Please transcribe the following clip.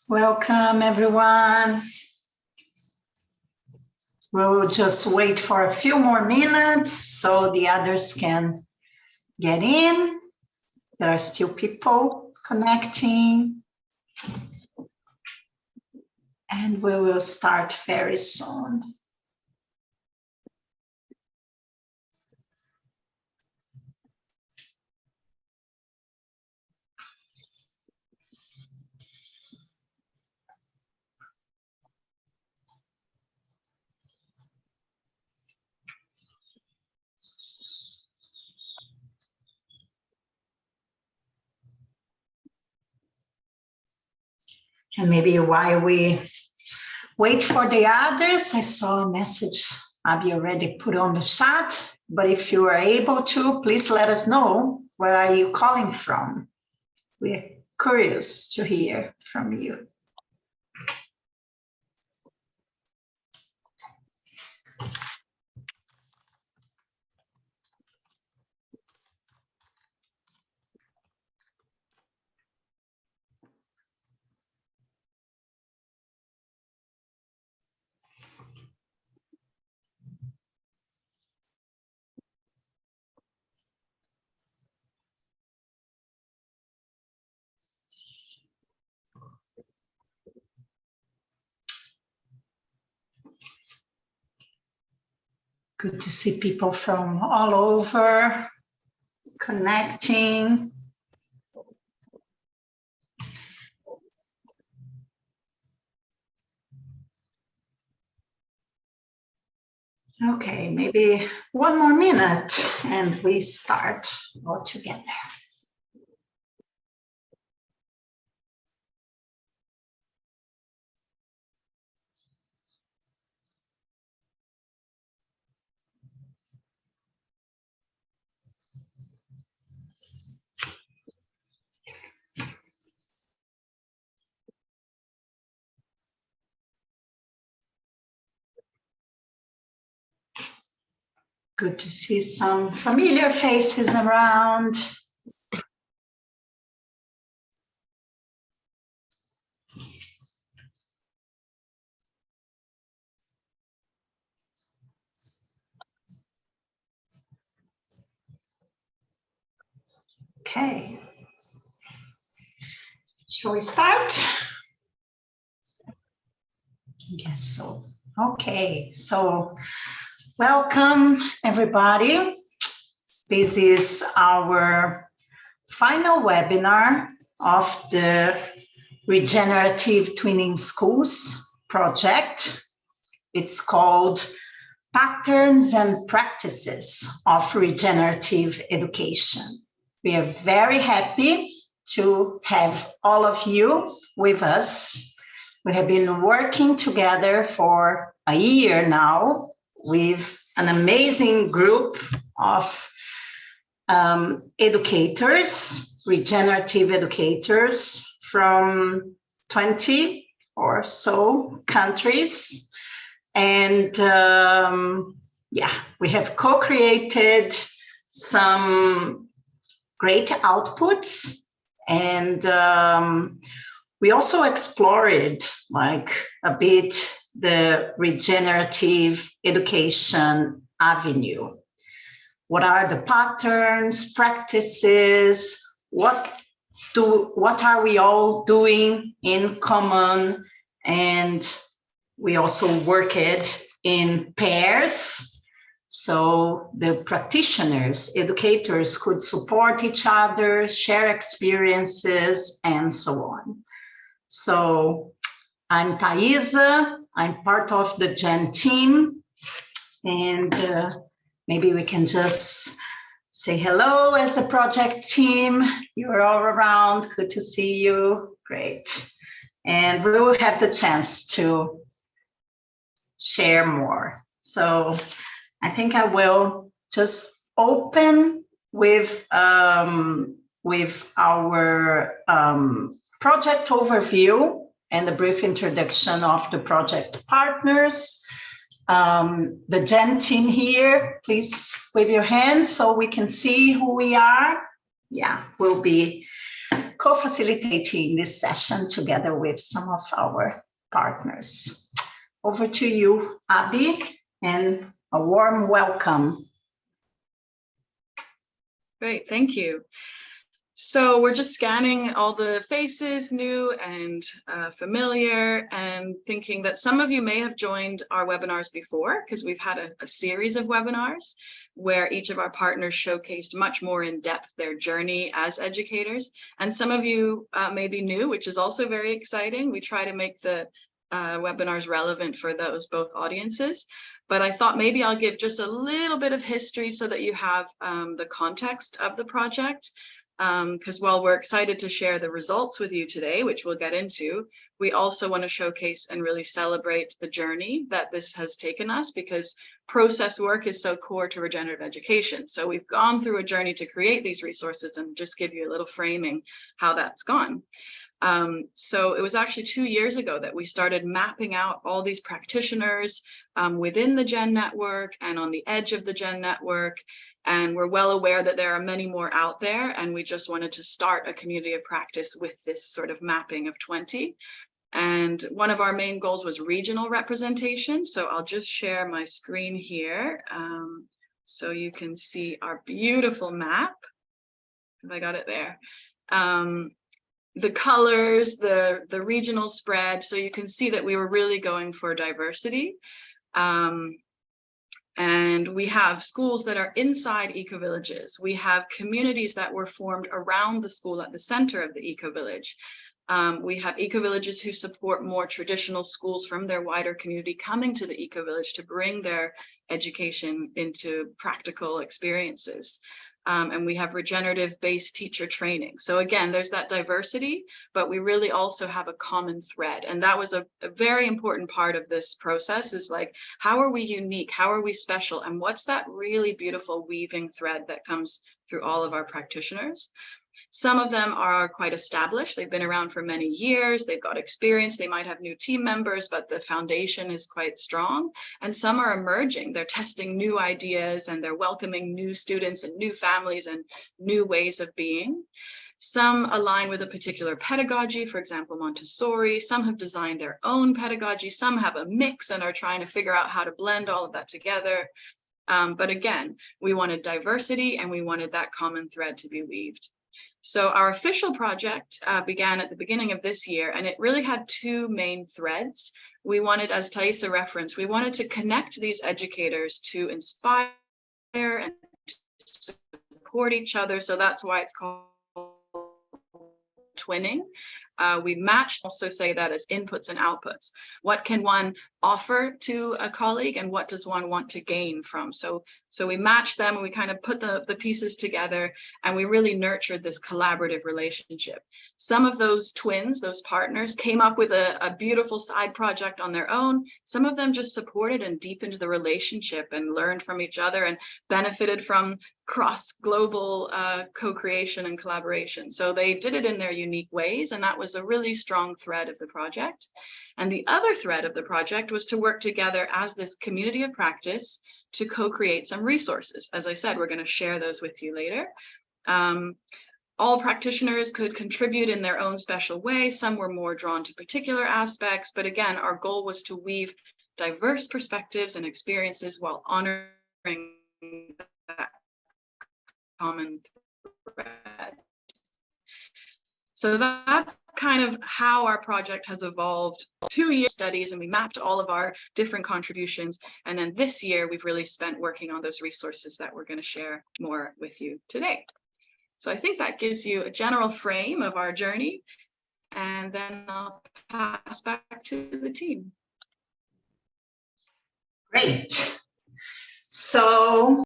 Welcome, everyone. We'll just wait for a few more minutes so the others can get in. There are still people connecting. And we will start very soon. And maybe while we wait for the others, I saw a message Abby already put on the chat, but if you are able to, please let us know where are you calling from. We're curious to hear from you. Good to see people from all over connecting. Okay, maybe one more minute and we start all together. Good to see some familiar faces around. Okay. Shall we start? Yes, so. Okay, so welcome everybody. This is our final webinar of the Regenerative Twinning Schools project. It's called Patterns and Practices of Regenerative Education. We are very happy to have all of you with us. We have been working together for a year now with an amazing group of educators, regenerative educators from 20 or so countries. And yeah, we have co-created some great outputs, and we also explored like a bit the regenerative education avenue. What are the patterns, practices? What are we all doing in common? And we also work it in pairs. So the practitioners, educators could support each other, share experiences, and so on. So I'm Thaisa, I'm part of the GEN team, and maybe we can just say hello as the project team. You're all around, good to see you, great. And we will have the chance to share more. So I think I will just open with our project overview and a brief introduction of the project partners. The GEN team here, please wave your hands so we can see who we are. Yeah, we'll be co-facilitating this session together with some of our partners. Over to you, Abby, and a warm welcome. Great, thank you. So we're just scanning all the faces, new and familiar, and thinking that some of you may have joined our webinars before, because we've had a series of webinars where each of our partners showcased much more in depth their journey as educators. And some of you may be new, which is also very exciting. We try to make the webinars relevant for those both audiences. But I thought maybe I'll give just a little bit of history so that you have the context of the project. Because while we're excited to share the results with you today, which we'll get into, we also want to showcase and really celebrate the journey that this has taken us, because process work is so core to regenerative education. So we've gone through a journey to create these resources, and just give you a little framing how that's gone. So it was actually 2 years ago that we started mapping out all these practitioners within the Gen Network and on the edge of the Gen Network. And we're well aware that there are many more out there, and we just wanted to start a community of practice with this sort of mapping of 20. And one of our main goals was regional representation. So I'll just share my screen here so you can see our beautiful map. Have I got it there? The colors, the regional spread, so you can see that we were really going for diversity. And we have schools that are inside ecovillages. We have communities that were formed around the school at the center of the ecovillage. We have ecovillages who support more traditional schools from their wider community coming to the ecovillage to bring their education into practical experiences. And we have regenerative-based teacher training. So again, there's that diversity, but we really also have a common thread. And that was a very important part of this process, is like, how are we unique? How are we special? And what's that really beautiful weaving thread that comes through all of our practitioners? Some of them are quite established. They've been around for many years. They've got experience. They might have new team members, but the foundation is quite strong. And some are emerging. They're testing new ideas, and they're welcoming new students and new families and new ways of being. Some align with a particular pedagogy, for example, Montessori. Some have designed their own pedagogy. Some have a mix and are trying to figure out how to blend all of that together. But again, we wanted diversity, and we wanted that common thread to be weaved. So our official project began at the beginning of this year, and it really had two main threads. We wanted, as Thaisa referenced, we wanted to connect these educators to inspire and to support each other. So that's why it's called twinning. We matched, also say that as inputs and outputs. What can one offer to a colleague, and what does one want to gain from? So we matched them, and we kind of put the pieces together, and we really nurtured this collaborative relationship. Some of those twins, those partners, came up with a beautiful side project on their own. Some of them just supported and deepened the relationship and learned from each other and benefited from cross-global co-creation and collaboration. So they did it in their unique ways, and that was a really strong thread of the project. And the other thread of the project was to work together as this community of practice to co-create some resources. As I said, we're going to share those with you later. All practitioners could contribute in their own special way. Some were more drawn to particular aspects, but again, our goal was to weave diverse perspectives and experiences while honoring that common thread. So that's kind of how our project has evolved. 2 year studies, and we mapped all of our different contributions. And then this year, we've really spent working on those resources that we're going to share more with you today. So I think that gives you a general frame of our journey. And then I'll pass back to the team. Great. So